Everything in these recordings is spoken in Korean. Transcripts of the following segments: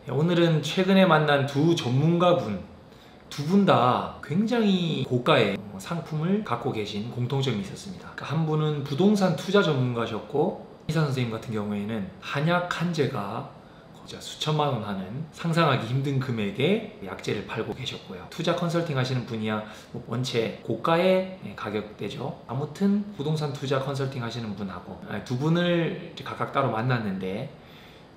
오늘은 최근에 만난 두 전문가분 두 분 다 굉장히 고가의 상품을 갖고 계신 공통점이 있었습니다. 한 분은 부동산 투자 전문가셨고 이사 선생님 같은 경우에는 한약 한제가 수천만 원 하는 상상하기 힘든 금액의 약재를 팔고 계셨고요. 투자 컨설팅 하시는 분이야 원체 고가의 가격대죠. 아무튼 부동산 투자 컨설팅 하시는 분하고 두 분을 각각 따로 만났는데,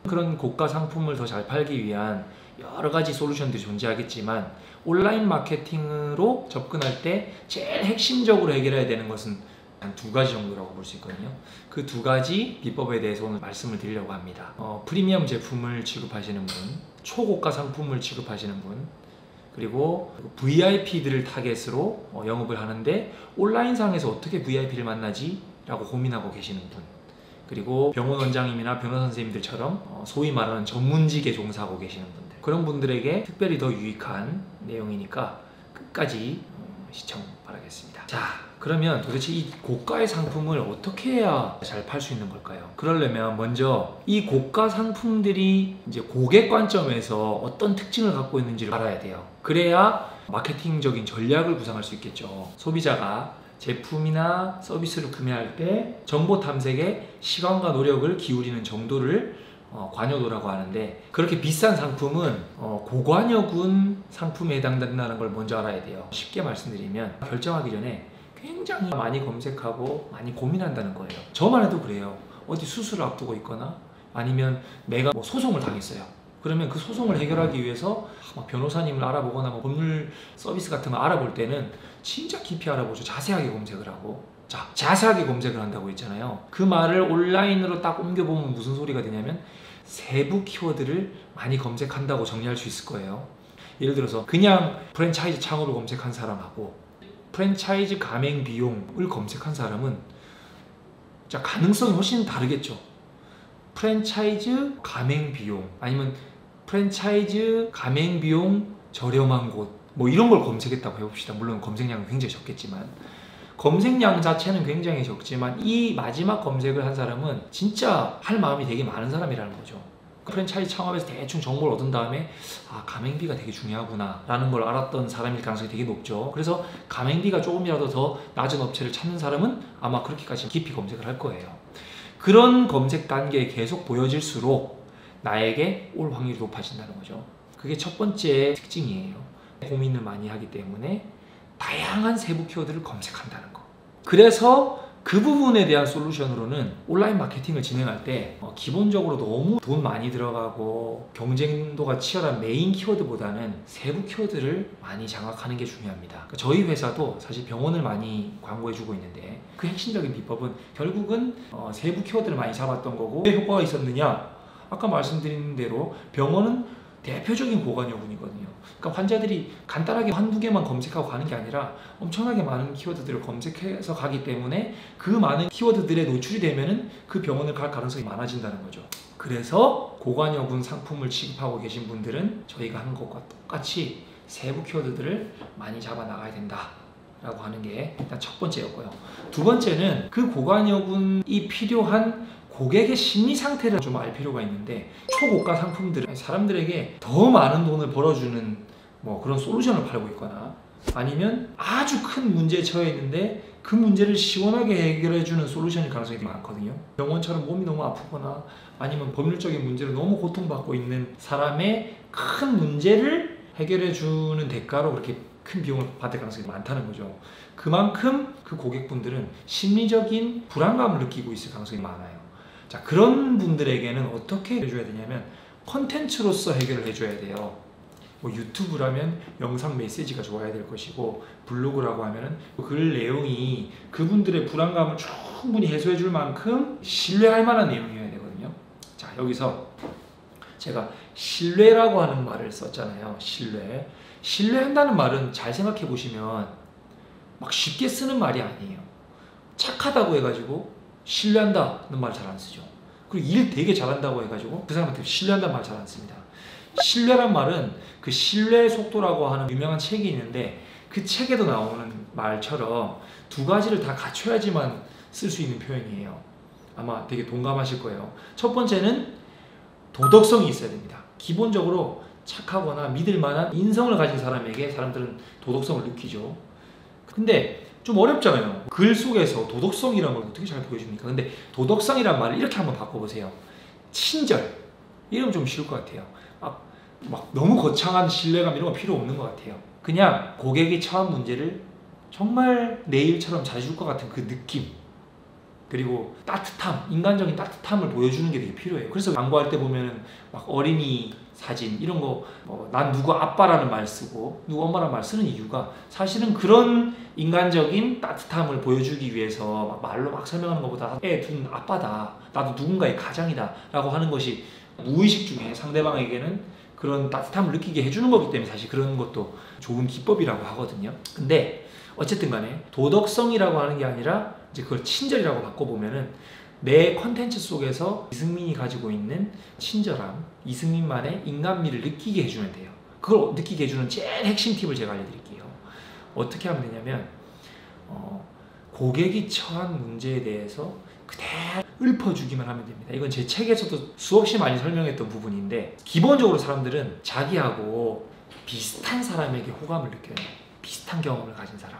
그런 고가 상품을 더 잘 팔기 위한 여러 가지 솔루션들이 존재하겠지만 온라인 마케팅으로 접근할 때 제일 핵심적으로 해결해야 되는 것은 한 두 가지 정도라고 볼 수 있거든요. 그 두 가지 비법에 대해서 오늘 말씀을 드리려고 합니다. 프리미엄 제품을 취급하시는 분, 초고가 상품을 취급하시는 분, 그리고 VIP들을 타겟으로 영업을 하는데 온라인상에서 어떻게 VIP를 만나지? 라고 고민하고 계시는 분, 그리고 병원 원장님이나 변호사 선생님들처럼 소위 말하는 전문직에 종사하고 계시는 분들, 그런 분들에게 특별히 더 유익한 내용이니까 끝까지 시청 바라겠습니다. 자, 그러면 도대체 이 고가의 상품을 어떻게 해야 잘 팔 수 있는 걸까요? 그러려면 먼저 이 고가 상품들이 이제 고객 관점에서 어떤 특징을 갖고 있는지를 알아야 돼요. 그래야 마케팅적인 전략을 구상할 수 있겠죠. 소비자가 제품이나 서비스를 구매할 때 정보 탐색에 시간과 노력을 기울이는 정도를 관여도라고 하는데, 그렇게 비싼 상품은 고관여군 상품에 해당된다는 걸 먼저 알아야 돼요. 쉽게 말씀드리면 결정하기 전에 굉장히 많이 검색하고 많이 고민한다는 거예요. 저만 해도 그래요. 어디 수술을 앞두고 있거나 아니면 내가 소송을 당했어요. 그러면 그 소송을 해결하기 위해서 변호사님을 알아보거나 법률 서비스 같은 거 알아볼 때는 진짜 깊이 알아보죠. 자세하게 검색을 하고. 자, 자세하게 검색을 한다고 했잖아요. 그 말을 온라인으로 딱 옮겨보면 무슨 소리가 되냐면 세부 키워드를 많이 검색한다고 정리할 수 있을 거예요. 예를 들어서 그냥 프랜차이즈 창업을 검색한 사람하고 프랜차이즈 가맹 비용을 검색한 사람은 자, 가능성이 훨씬 다르겠죠. 프랜차이즈 가맹 비용 아니면 프랜차이즈 가맹 비용 저렴한 곳 이런 걸 검색했다고 해봅시다. 물론 검색량은 굉장히 적겠지만, 검색량 자체는 굉장히 적지만 이 마지막 검색을 한 사람은 진짜 할 마음이 되게 많은 사람이라는 거죠. 프랜차이즈 창업에서 대충 정보를 얻은 다음에 가맹비가 되게 중요하구나 라는 걸 알았던 사람일 가능성이 되게 높죠. 그래서 가맹비가 조금이라도 더 낮은 업체를 찾는 사람은 아마 그렇게까지 깊이 검색을 할 거예요. 그런 검색 단계에 계속 보여질수록 나에게 올 확률이 높아진다는 거죠. 그게 첫 번째 특징이에요. 고민을 많이 하기 때문에 다양한 세부 키워드를 검색한다는 거. 그래서 그 부분에 대한 솔루션으로는 온라인 마케팅을 진행할 때 기본적으로 너무 돈 많이 들어가고 경쟁도가 치열한 메인 키워드보다는 세부 키워드를 많이 장악하는 게 중요합니다. 그러니까 저희 회사도 사실 병원을 많이 광고해주고 있는데 그 핵심적인 비법은 결국은 세부 키워드를 많이 잡았던 거고, 왜 효과가 있었느냐? 아까 말씀드린 대로 병원은 대표적인 고관여군이거든요. 그러니까 환자들이 간단하게 한두 개만 검색하고 가는 게 아니라 엄청나게 많은 키워드들을 검색해서 가기 때문에 그 많은 키워드들에 노출이 되면은 그 병원을 갈 가능성이 많아진다는 거죠. 그래서 고관여군 상품을 취급하고 계신 분들은 저희가 하는 것과 똑같이 세부 키워드들을 많이 잡아 나가야 된다 라고 하는 게 일단 첫 번째였고요. 두 번째는 그 고관여군이 필요한 고객의 심리 상태를 좀 알 필요가 있는데, 초고가 상품들은 사람들에게 더 많은 돈을 벌어주는 그런 솔루션을 팔고 있거나 아니면 아주 큰 문제에 처해 있는데 그 문제를 시원하게 해결해주는 솔루션일 가능성이 많거든요. 병원처럼 몸이 너무 아프거나 아니면 법률적인 문제로 너무 고통받고 있는 사람의 큰 문제를 해결해주는 대가로 그렇게 큰 비용을 받을 가능성이 많다는 거죠. 그만큼 그 고객분들은 심리적인 불안감을 느끼고 있을 가능성이 많아요. 자, 그런 분들에게는 어떻게 해줘야 되냐면 컨텐츠로서 해결을 해줘야 돼요. 유튜브라면 영상 메시지가 좋아야 될 것이고, 블로그라고 하면은 글 내용이 그분들의 불안감을 충분히 해소해 줄 만큼 신뢰할 만한 내용이어야 되거든요. 자, 여기서 제가 신뢰라고 하는 말을 썼잖아요. 신뢰한다는 말은 잘 생각해 보시면 막 쉽게 쓰는 말이 아니에요. 착하다고 해가지고 신뢰한다는 말 잘 안 쓰죠. 그리고 일 되게 잘한다고 해가지고 그 사람한테 신뢰한다는 말 잘 안 씁니다. 신뢰란 말은 그 신뢰의 속도라고 하는 유명한 책이 있는데 그 책에도 나오는 말처럼 두 가지를 다 갖춰야지만 쓸 수 있는 표현이에요. 아마 되게 동감하실 거예요. 첫 번째는 도덕성이 있어야 됩니다. 기본적으로 착하거나 믿을 만한 인성을 가진 사람에게 사람들은 도덕성을 느끼죠. 근데 좀 어렵잖아요. 글 속에서 도덕성이란 걸 어떻게 잘 보여줍니까? 근데 도덕성이란 말을 이렇게 한번 바꿔보세요. 친절. 이러면 좀 쉬울 것 같아요. 막 너무 거창한 신뢰감 이런 거 필요 없는 것 같아요. 그냥 고객이 처한 문제를 정말 내 일처럼 잘해줄 것 같은 그 느낌, 그리고 따뜻함, 인간적인 따뜻함을 보여주는 게 되게 필요해요. 그래서 광고할 때 보면은 막 어린이 사진 이런 거, 난 누구 아빠라는 말 쓰고 누구 엄마라는 말 쓰는 이유가 사실은 그런 인간적인 따뜻함을 보여주기 위해서 막 말로 막 설명하는 것보다 애 둔 아빠다, 나도 누군가의 가장이다 라고 하는 것이 무의식 중에 상대방에게는 그런 따뜻함을 느끼게 해주는 거기 때문에 사실 그런 것도 좋은 기법이라고 하거든요. 근데 어쨌든 간에 도덕성이라고 하는 게 아니라 이제 그걸 친절이라고 바꿔보면은 내 컨텐츠 속에서 이승민이 가지고 있는 친절함, 이승민만의 인간미를 느끼게 해주면 돼요. 그걸 느끼게 해주는 제일 핵심 팁을 제가 알려드릴게요. 어떻게 하면 되냐면 고객이 처한 문제에 대해서 그대로 읊어주기만 하면 됩니다. 이건 제 책에서도 수없이 많이 설명했던 부분인데, 기본적으로 사람들은 자기하고 비슷한 사람에게 호감을 느껴요. 비슷한 경험을 가진 사람.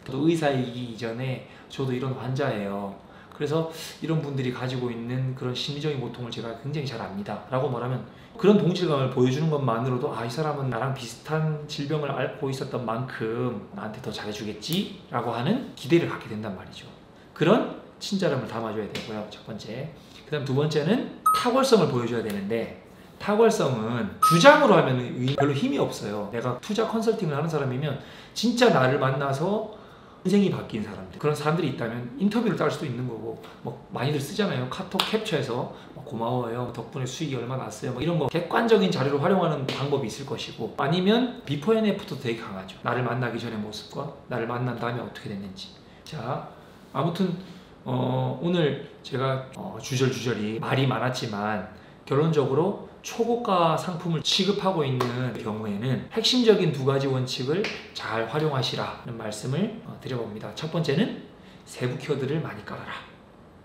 저도 의사이기 이전에 저도 이런 환자예요. 그래서 이런 분들이 가지고 있는 그런 심리적인 고통을 제가 굉장히 잘 압니다 라고 말하면, 그런 동질감을 보여주는 것만으로도 이 사람은 나랑 비슷한 질병을 앓고 있었던 만큼 나한테 더 잘해주겠지 라고 하는 기대를 갖게 된단 말이죠. 그런 친절함을 담아줘야 되고요, 첫 번째. 그 다음 두 번째는 탁월성을 보여줘야 되는데, 탁월성은 주장으로 하면 별로 힘이 없어요. 내가 투자 컨설팅을 하는 사람이면 진짜 나를 만나서 인생이 바뀐 사람들, 그런 사람들이 있다면 인터뷰를 딸 수도 있는 거고, 많이들 쓰잖아요. 카톡 캡처해서 고마워요, 덕분에 수익이 얼마 났어요, 이런 거 객관적인 자료로 활용하는 방법이 있을 것이고, 아니면 비포 앤 애프터도 되게 강하죠. 나를 만나기 전의 모습과 나를 만난 다음에 어떻게 됐는지. 자, 아무튼 오늘 제가 주저리주저리 말이 많았지만 결론적으로 초고가 상품을 취급하고 있는 경우에는 핵심적인 두 가지 원칙을 잘 활용하시라는 말씀을 드려봅니다. 첫 번째는 세부 키워드를 많이 깔아라.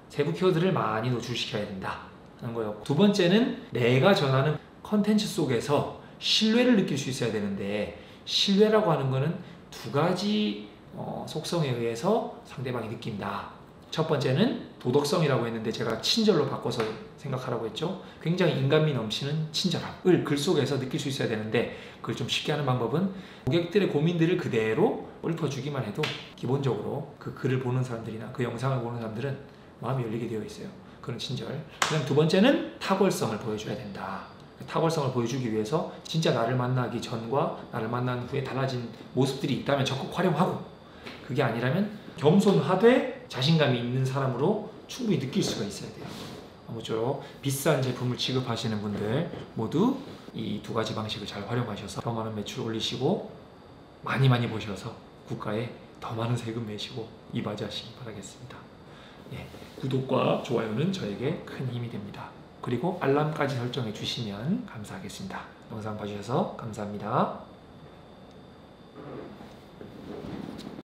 세부 키워드를 많이 노출시켜야 된다 하는 거예요. 두 번째는 내가 전하는 컨텐츠 속에서 신뢰를 느낄 수 있어야 되는데, 신뢰라고 하는 거는 두 가지 속성에 의해서 상대방이 느낀다. 첫 번째는 도덕성이라고 했는데 제가 친절로 바꿔서 생각하라고 했죠. 굉장히 인간미 넘치는 친절함을 글 속에서 느낄 수 있어야 되는데, 그걸 좀 쉽게 하는 방법은 고객들의 고민들을 그대로 읊어주기만 해도 기본적으로 그 글을 보는 사람들이나 그 영상을 보는 사람들은 마음이 열리게 되어 있어요. 그런 친절. 그다음 두 번째는 탁월성을 보여줘야 된다. 탁월성을 보여주기 위해서 진짜 나를 만나기 전과 나를 만난 후에 달라진 모습들이 있다면 적극 활용하고, 그게 아니라면 겸손하되 자신감이 있는 사람으로 충분히 느낄 수가 있어야 돼요. 아무쪼록 비싼 제품을 취급하시는 분들 모두 이 두 가지 방식을 잘 활용하셔서 더 많은 매출 올리시고 많이 보셔서 국가에 더 많은 세금 내시고 이바지하시기 바라겠습니다. 예, 구독과 좋아요는 저에게 큰 힘이 됩니다. 그리고 알람까지 설정해 주시면 감사하겠습니다. 영상 봐주셔서 감사합니다.